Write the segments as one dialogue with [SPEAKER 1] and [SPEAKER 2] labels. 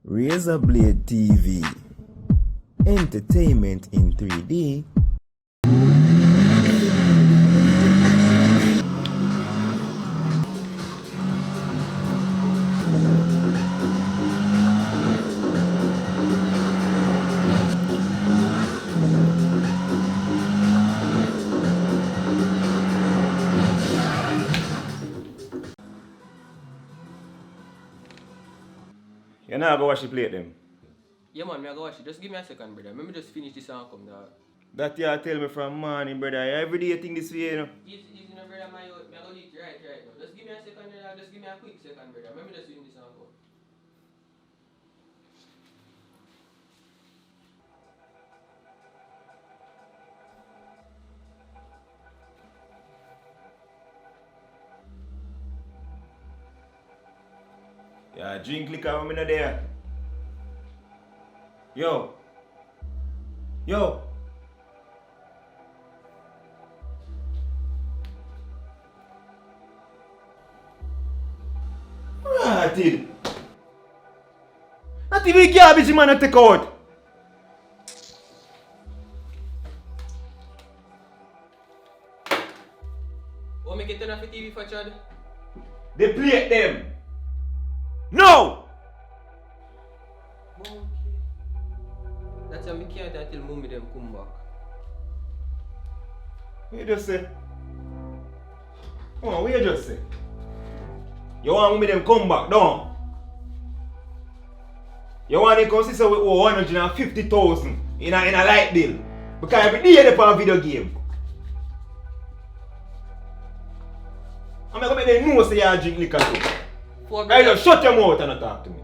[SPEAKER 1] Razablade TV. Entertainment in 3D.
[SPEAKER 2] You know, go watch the plate them.
[SPEAKER 3] Yeah man, me I go watch it. Just give me a second, brother. Let me just finish this and come down.
[SPEAKER 2] That you tell me from morning, brother. Every day you think this way, you know.
[SPEAKER 3] Easy, no, brother. Me I go do it right now. Just give me a second, brother. Just give me a quick second, brother. Let me just finish this and come.
[SPEAKER 2] Yeah, drink liquor when me not there. Yo. Rotted. Not even garbage man to take out.
[SPEAKER 3] What make it turn off the TV for Chad?
[SPEAKER 2] They plate them. No!
[SPEAKER 3] Okay. That's why me can't until mommy them come back.
[SPEAKER 2] What you just say? Come on, what you just say? You want me them come back, don't? You want them come see with 150,000 in a light bill? Because every day they play a video game. I'm going to make them know say you drink liquor too. Right, just shut your mouth and not talk to me.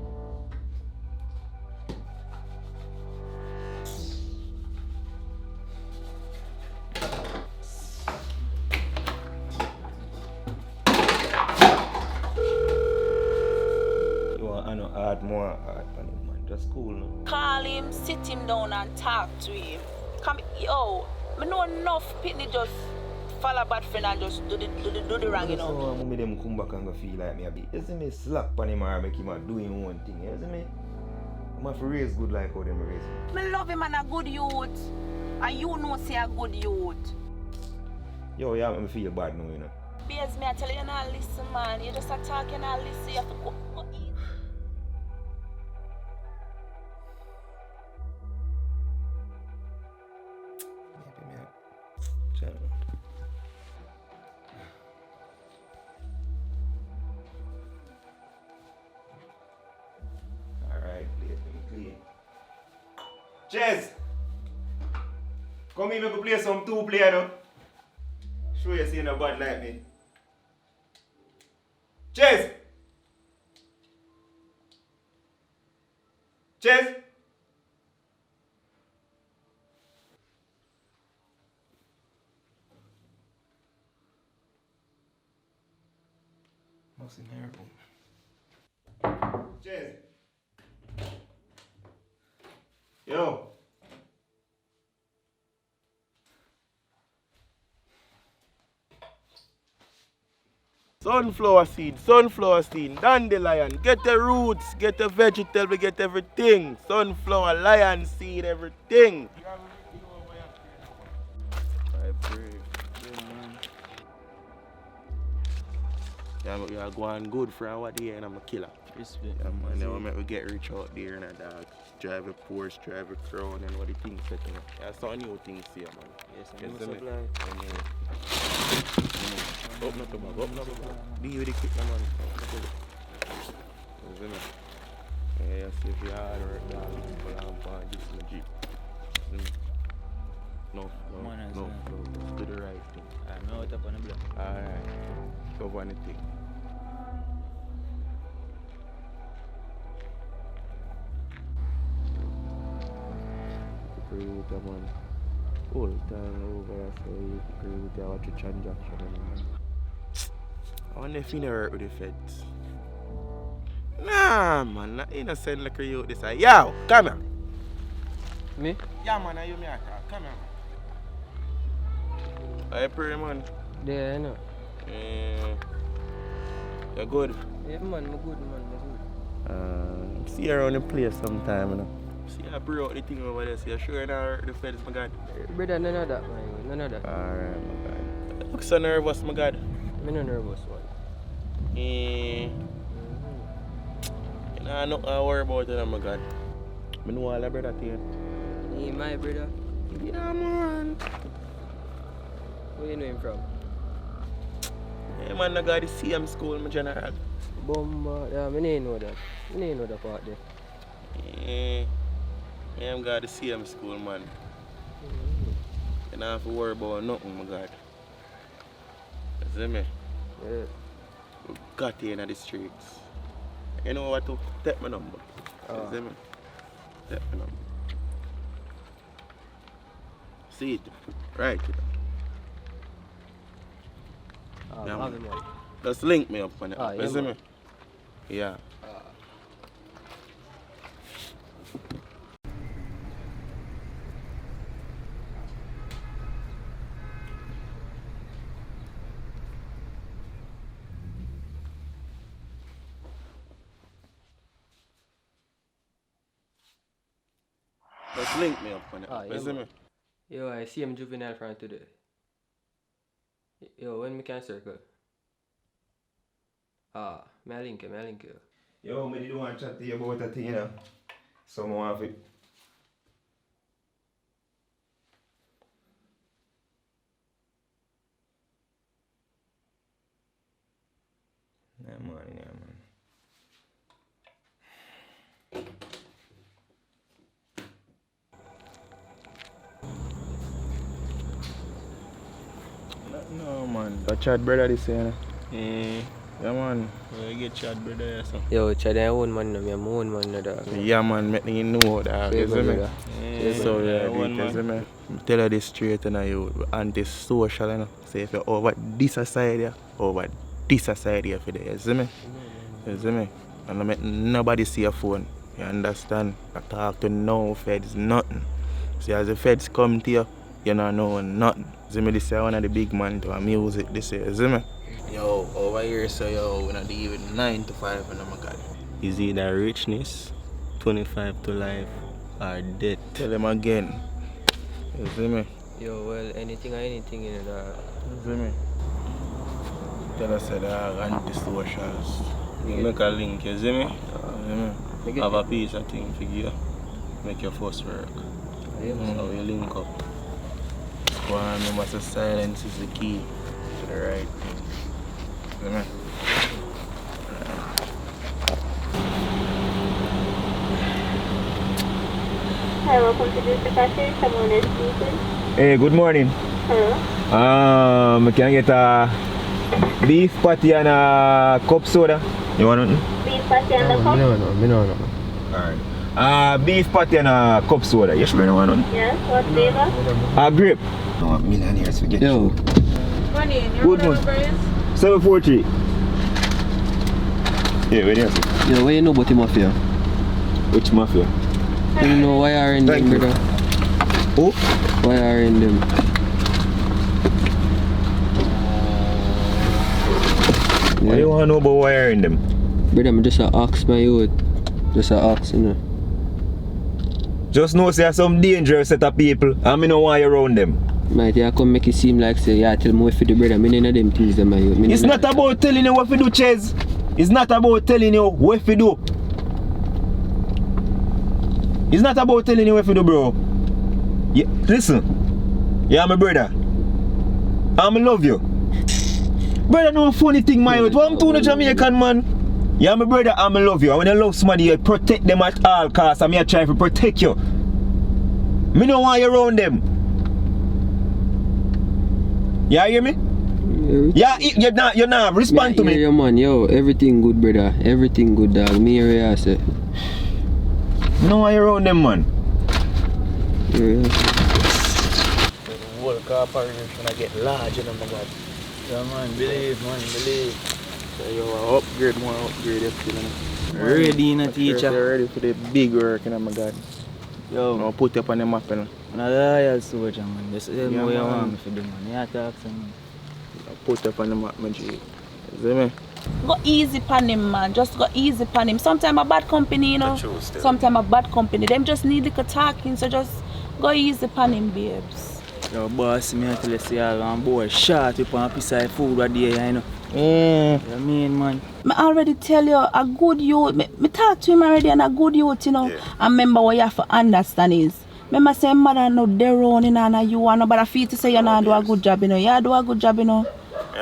[SPEAKER 2] More hard on him, man. Just cool, no?
[SPEAKER 4] Call him, sit him down and talk to him. Come, yo, I know enough pitney just follow bad friend and just do the wrong, you know.
[SPEAKER 2] So, mommy them come back and go feel like me a bit. You see me slap on him or make him do him one thing. You see me? I'm have to raise good like how them raise me.
[SPEAKER 4] I love him and a good youth. And you know say a good youth.
[SPEAKER 2] Yo, yeah, me feel bad now, you know.
[SPEAKER 4] Because me I tell you not listen, man. You just a talk and not listen. You have to go eat.
[SPEAKER 2] Alright, play clean. Jez! Come here, we play some two-player now. Show you see no bad like me. Jez! Jez! What's in here? Jez! Yo!
[SPEAKER 5] Sunflower seed, dandelion, get the roots, get the vegetable, get everything. Sunflower, lion seed, everything. I pray. Yeah, we are going good for our day and I'm a killer.
[SPEAKER 3] Respect.
[SPEAKER 5] Yeah, man, now we get rich out there and a dog. Drive a Porsche, drive a Crown and what the things setting up. Yeah, some new things here, man.
[SPEAKER 3] Yes,
[SPEAKER 5] Yes,
[SPEAKER 3] I'm
[SPEAKER 5] man. Open up the bag. Be with the quick, man. Yeah, see if you hard work, dog. But I'm this my Jeep. No. Just do the right thing.
[SPEAKER 3] I'm out up on the block.
[SPEAKER 5] Alright. Go on the thing. Man. All the time over there, so you agree with your watch transaction. I wonder if you never work with the feds. Nah, man, not innocent like you this side. Yo, come here.
[SPEAKER 3] Me?
[SPEAKER 5] Yeah, man, you me attack. Come here. I pray, man.
[SPEAKER 3] Yeah, I know.
[SPEAKER 5] You're good.
[SPEAKER 3] Yeah, man, I'm good, man. I'm good.
[SPEAKER 5] See you around the place sometime, you know. See I bro out the thing over there, so you're sure now hurt the feds, my God.
[SPEAKER 3] Brother, none of that, man. None of that.
[SPEAKER 5] Alright, my God. You look so nervous, my God.
[SPEAKER 3] I'm not nervous, man.
[SPEAKER 5] You know, nothing to worry about it, my God. I know all the brother thing.
[SPEAKER 3] He my brother.
[SPEAKER 5] Yeah, man.
[SPEAKER 3] Where you know him from?
[SPEAKER 5] Yeah, man, I got the same school, my general.
[SPEAKER 3] Bomba. Yeah, I didn't know that. I didn't know that part there.
[SPEAKER 5] Yeah, I got the same school, man. You don't have to worry about nothing, my God. You see me?
[SPEAKER 3] Yeah.
[SPEAKER 5] We got here in the streets. You know what to take my number. You see me? Take my number. See it? Right. Yeah, man. Just link me up on it.
[SPEAKER 3] Yeah,
[SPEAKER 5] you see me? Yeah. Just link me up on it. You see me?
[SPEAKER 3] Yo, I see him juvenile from today. Yo, when we can circle? May I link you?
[SPEAKER 2] Yo, I didn't want to chat to you about that thing, you know. So I want to... Yeah, man.
[SPEAKER 5] No, man. Got Chad brother this year. Yeah, man. You get Chad brother here, so.
[SPEAKER 3] Yo, Chad, I own man, I'm my own man, dog.
[SPEAKER 5] Yeah, man. Make me know that. You see me? So, yeah, you see me? Tell her this straight, and you anti-social, you know. Say if you're over this side here, over this side here for there. You see me? You see me? And I make nobody see your phone. You understand? I talk to no feds, nothing. See, as the feds come to you, you don't know nothing. See me, this is one of the big man to music this year, see me? Yo, over here, so yo, we're not even 9 to 5, and oh my God.
[SPEAKER 6] Is either richness, 25 to life, or death.
[SPEAKER 5] Tell them again. You see me?
[SPEAKER 3] Yo, well, anything in the...
[SPEAKER 5] You see me? Tell us that anti-socials.
[SPEAKER 6] You make a link, you see me? You see me? Have a piece of thing for you. Make your first work. How you link up.
[SPEAKER 5] Go on, remember that silence is the key to the right thing. See me?
[SPEAKER 7] Hi, welcome to this departure. Someone is speaking.
[SPEAKER 2] Hey, good morning.
[SPEAKER 7] Hello.
[SPEAKER 2] Can I get a beef patty and a cup soda? You want nothing?
[SPEAKER 7] Beef patty and the cup?
[SPEAKER 3] No.
[SPEAKER 2] Alright. Beef patty and a cup soda. You sure you don't want nothing?
[SPEAKER 7] Yes, what flavor?
[SPEAKER 2] Grape. No, millionaires we get.
[SPEAKER 3] Yo.
[SPEAKER 7] Money,
[SPEAKER 2] Good one. 743. Yeah, where do you see?
[SPEAKER 3] Yo, what you know about the mafia?
[SPEAKER 2] Which mafia?
[SPEAKER 3] You know why are in them, brother?
[SPEAKER 2] Who?
[SPEAKER 3] Why are in them?
[SPEAKER 2] What do you want to know about wiring them?
[SPEAKER 3] Brother, I'm just a ox, my youth. Just a ox, you know.
[SPEAKER 2] Just know say some dangerous set of people and I don't want you around them.
[SPEAKER 3] Might you come make it seem like say, yeah, tell me what to do, brother. Me none of them things, my youth.
[SPEAKER 2] It's not about telling you what to do, Ches. It's not about telling you what to do. It's not about telling you what to do, bro. Yeah, listen. Yeah, my brother. I love you. Brother, no funny thing, my youth. What I'm doing to Jamaican, man? Yeah, my brother, I love you. When you love somebody, you protect them at all costs. I'm here trying to protect you. Me don't want you around them. You hear me? Yeah, you're not respond to me.
[SPEAKER 3] Yeah, man, yo, everything good, brother. Everything good, dog. Me here, I say.
[SPEAKER 2] No want you around them, man.
[SPEAKER 3] Yeah.
[SPEAKER 5] The whole corporation I get large, you know, my God.
[SPEAKER 6] Yeah, man, believe.
[SPEAKER 5] So you upgrade you still, you know.
[SPEAKER 6] Ready, in a
[SPEAKER 5] You're
[SPEAKER 6] teacher.
[SPEAKER 5] ready for the big work, you know, my God.
[SPEAKER 6] Yo,
[SPEAKER 5] I'll put you up on the map, you know.
[SPEAKER 6] I'm a loyal soldier, man. Just tell me
[SPEAKER 5] Yeah,
[SPEAKER 6] what you
[SPEAKER 5] man.
[SPEAKER 6] want me to do, man. You talk to me.
[SPEAKER 5] I'll put you up on the map, my G. You see me?
[SPEAKER 4] go easy pan him, man. Just go easy pan him. Sometimes a bad company, you know. Sometimes a bad company. Them just need little talking, so just go easy pan him, babes.
[SPEAKER 8] Yo, boss, me tell you, say I'm boy short up on a piece of food right there, you know. You mean, man?
[SPEAKER 4] I already tell you, a good youth. Me talk to him already, and a good youth, you know. Yeah. And remember what you have to understand is, remember say mother no their own, you know, and you want nobody feel to say you not do a good job, you know. You do a good job, you know.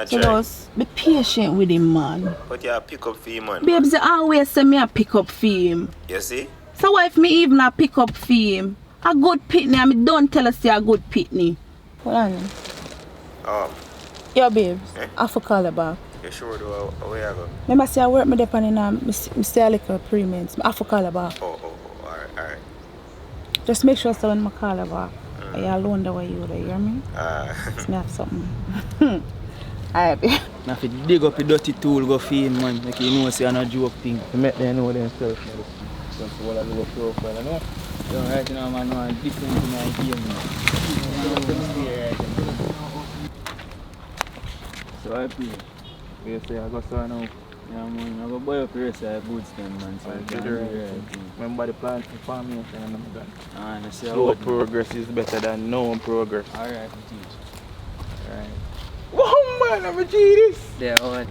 [SPEAKER 4] So just be patient with him, man.
[SPEAKER 2] But you pick up for him, man.
[SPEAKER 4] Babes, you always say me a pick up for him.
[SPEAKER 2] You see?
[SPEAKER 4] So what if me even a pick up for him? A good pitney, and me don't tell us a good pitney. Hold on. Yo, babes, I for call her back.
[SPEAKER 2] You sure do? Where you go?
[SPEAKER 4] Remember say I work me there and me stay a little premiums. I for call her back.
[SPEAKER 2] Alright.
[SPEAKER 4] Just make sure so when I call her back, you alone the way you there, you hear me? Let me have something. Alright, babe.
[SPEAKER 8] Now if you dig up a dirty tool, go feed him, man. Like you know, say I'm not joke thing.
[SPEAKER 5] You make them know themselves, man. Just what I do a profile, you know?
[SPEAKER 8] Yo, right now, man, no different in my game, man. So I play.
[SPEAKER 5] You say I go so now.
[SPEAKER 8] Yeah, man, I go buy up the rest of the goods then, man. So I can do right.
[SPEAKER 5] Remember the plan for farming and I'm done.
[SPEAKER 8] And I say
[SPEAKER 5] slow progress is better than no progress.
[SPEAKER 8] Alright, we teach. Alright.
[SPEAKER 5] Wow, man, I'm a G this.
[SPEAKER 8] Yeah, alright.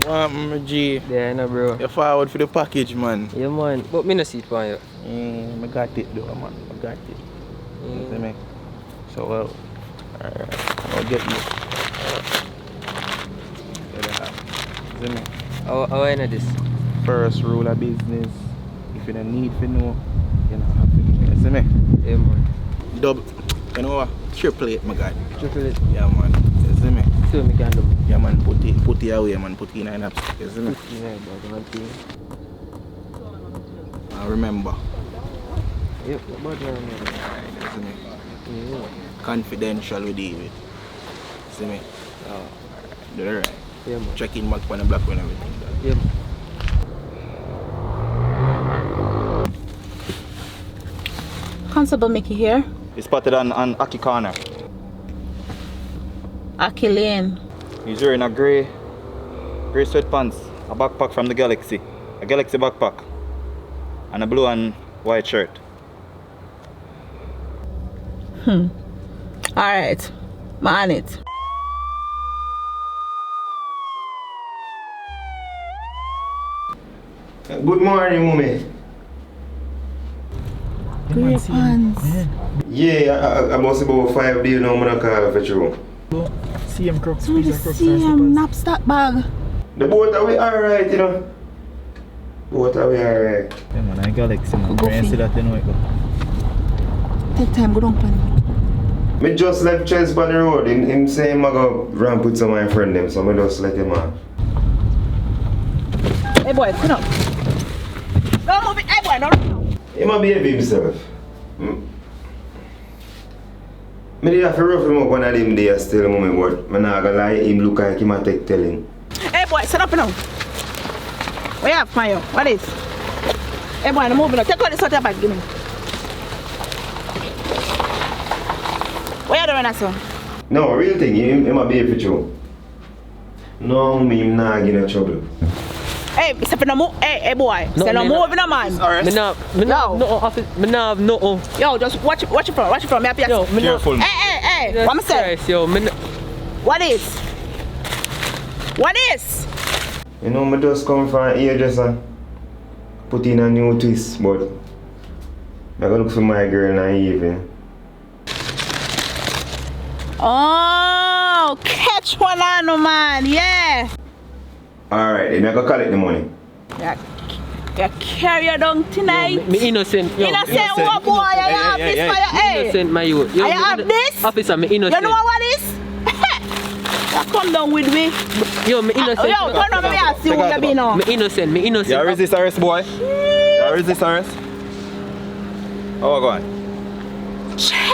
[SPEAKER 5] Wow, I'm a G.
[SPEAKER 9] Yeah, no, bro.
[SPEAKER 5] You're forward for the package, man.
[SPEAKER 9] Yeah, man. But me no see it for you.
[SPEAKER 5] I got it though, man. I got it. You see me? So, well, I'll get you. See me?
[SPEAKER 9] How I know this?
[SPEAKER 5] First rule of business, if you don't need to know, you don't have to know. You see me?
[SPEAKER 9] Yeah, man.
[SPEAKER 5] Double, you know what? Triple it, my God.
[SPEAKER 9] Triple it?
[SPEAKER 5] Yeah, man. You see me?
[SPEAKER 9] So me can do.
[SPEAKER 5] Yeah, man. Put it away, man. Put it in an apps. You see me?
[SPEAKER 9] Put it in an apps.
[SPEAKER 5] I remember.
[SPEAKER 9] Yep, but I remember.
[SPEAKER 5] Alright, you see me?
[SPEAKER 9] Yeah.
[SPEAKER 5] Confidential with David. See me?
[SPEAKER 9] Oh.
[SPEAKER 5] Do it right.
[SPEAKER 9] Yeah, man.
[SPEAKER 5] Checking back on the black one and everything.
[SPEAKER 9] Yeah, man.
[SPEAKER 4] Constable Mickey here.
[SPEAKER 2] He's spotted on Aki Corner.
[SPEAKER 4] Aki Lane.
[SPEAKER 2] He's wearing a grey sweatpants, a backpack from the Galaxy. A Galaxy backpack. And a blue and white shirt.
[SPEAKER 4] Alright. I'm on it.
[SPEAKER 1] Good morning, mommy.
[SPEAKER 4] Grey pants.
[SPEAKER 1] Yeah, I must about 5 days now. I'm going to call for you.
[SPEAKER 5] See him crooks,
[SPEAKER 4] See him knapsack bag.
[SPEAKER 1] The boat are we alright, you know? Boat are we alright?
[SPEAKER 5] Yeah, man, I Galaxy, man.
[SPEAKER 4] Go
[SPEAKER 5] I see that, you know it go.
[SPEAKER 4] Take time, go down, plan.
[SPEAKER 1] Me just left Chelsea on the road. Him saying I go ramp with some of my friends them, so I just let him off.
[SPEAKER 4] Hey boy, sit up. No, move it. Hey boy, no.
[SPEAKER 1] He might behave himself. Me did have to rough him up one of them days still, mommy, but I'm not gonna lie, him look like him a take telling.
[SPEAKER 4] Hey boy, sit up now. What you have, Mayo? What is? Hey boy, I'm moving up. Take out the sort of bag, give me. What you doing, son?
[SPEAKER 1] No, real thing, he might behave for you. No, me, him not get no trouble.
[SPEAKER 4] Hey, step in the move. Hey boy, step in the move, no man.
[SPEAKER 9] Me no office. Me no have no.
[SPEAKER 4] Yo, just watch it from. Watch it from. Me happy.
[SPEAKER 9] Yo, me
[SPEAKER 2] Careful.
[SPEAKER 4] Hey. What me say?
[SPEAKER 9] Yo, me no.
[SPEAKER 4] What is? What is?
[SPEAKER 1] You know, me just come from here just put in a new twist, but I'm gonna look for my girl in the evening.
[SPEAKER 4] Oh, catch one on no man, yeah.
[SPEAKER 1] Alright, then I go collect the money.
[SPEAKER 4] You carry her down tonight.
[SPEAKER 9] Me innocent. Yo,
[SPEAKER 4] innocent what boy? I have this for you. Hey.
[SPEAKER 9] Innocent, my youth.
[SPEAKER 4] I have this?
[SPEAKER 9] Officer, me innocent.
[SPEAKER 4] You know what is? You come down with me.
[SPEAKER 9] Yo, me innocent.
[SPEAKER 4] Yo, turn on me and see who you be now.
[SPEAKER 9] Me innocent.
[SPEAKER 2] You resist arrest, boy. You resist arrest. Oh, go on.
[SPEAKER 4] Chess?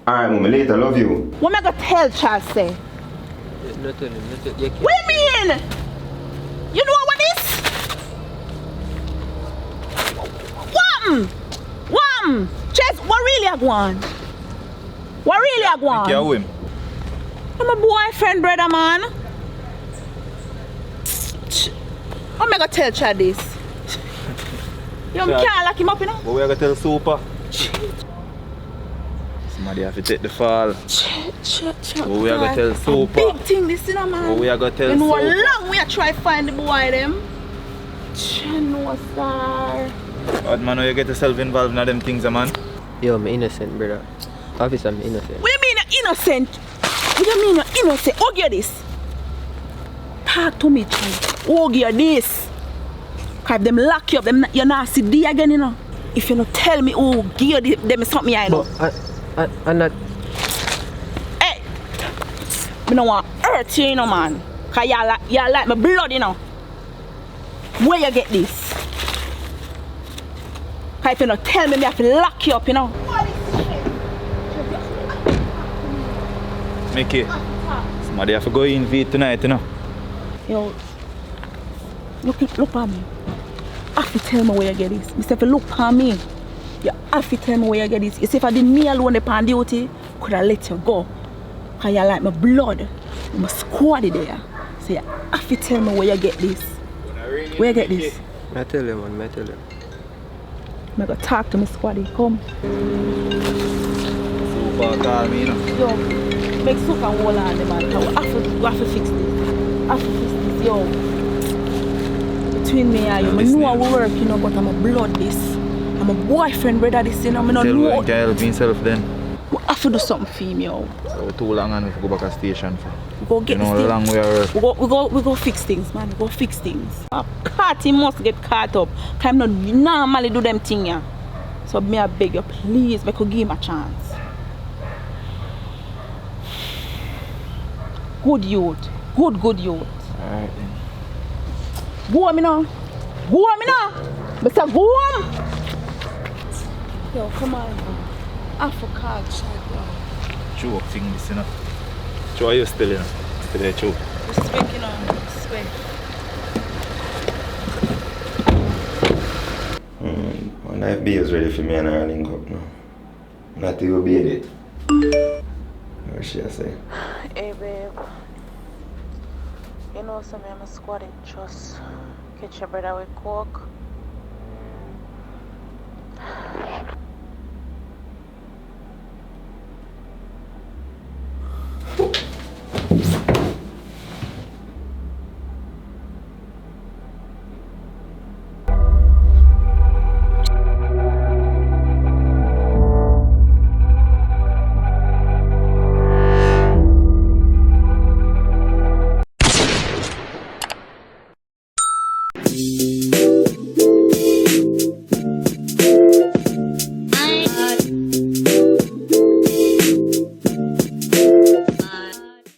[SPEAKER 1] Alright, mommy, later, love you.
[SPEAKER 4] What am I gonna tell Chess say?
[SPEAKER 9] Not tell him.
[SPEAKER 4] What do you mean? You know what is? Wham! Chess, what really I want? What really I want?
[SPEAKER 2] Yeah, him.
[SPEAKER 4] I'm a boyfriend, brother man. I'm gonna tell Chad this. Yo, I can't lock him up, you know?
[SPEAKER 5] What we are going to tell Super? Somebody have to take the fall. What we are going to tell Super?
[SPEAKER 4] Big thing this, you know, man.
[SPEAKER 5] What we are going to tell
[SPEAKER 4] You know
[SPEAKER 5] Super?
[SPEAKER 4] how long we are trying to find the boy them? No, sir.
[SPEAKER 5] Bad man, how you get yourself involved in them things, man?
[SPEAKER 9] Yo, I'm innocent, brother. Officer, I'm innocent.
[SPEAKER 4] What do you mean you're innocent? What do you mean you're innocent? Who give you this? Talk to me, child. Who give you this? Cause if them lock you up, you're not see D again, you know. If you don't tell me who give you them something, I know.
[SPEAKER 9] But I'm not...
[SPEAKER 4] Hey! I don't want to hurt you, you know, man. Cause y'all like my blood, you know. Where you get this? Cause if you don't tell me, I have to lock you up, you know.
[SPEAKER 5] Mickey, somebody have to go in for it tonight, you know.
[SPEAKER 4] Yo, look at me. You have to tell me where you get this. If you look at me, you have to tell me where you get this. You see, if I did me alone upon duty, could I let you go? Because you like my blood. I'm squad there. So you have to tell me where you get this. Where you get this?
[SPEAKER 9] I tell you, man, I tell you.
[SPEAKER 4] I'm going to talk to my squaddy. Come.
[SPEAKER 5] Super call me, you know.
[SPEAKER 4] Yo, make soup and hold on, man. We have to fix this. I have to fix this, yo. Between me and you, I know I work, you know, but I'm a blood this. I'm a boyfriend, brother, this, you know. I don't know.
[SPEAKER 5] Tell help himself then.
[SPEAKER 4] We have to do something for him, yo.
[SPEAKER 5] So too long and we go back to station for.
[SPEAKER 4] We go get
[SPEAKER 5] you know
[SPEAKER 4] this thing.
[SPEAKER 5] long way are
[SPEAKER 4] We go fix things, man. We go fix things. He must get caught up. Cause I'm not normally do them thing, yeah. So me I beg you, please, make you give him a chance. Good youth. Good youth.
[SPEAKER 5] Alright then.
[SPEAKER 4] Go on me now. Go on me now. Mr. Go on. Yo, come on. I forgot, child.
[SPEAKER 5] Joke thing this, you know. Joe, are you still, you know? Still there, Joe.
[SPEAKER 4] Respect, you know. Respect.
[SPEAKER 1] When I be is ready for me and her link up now. Not to obey it. What she say?
[SPEAKER 4] Hey babe, you know some I'm a squad in just catch your brother with coke.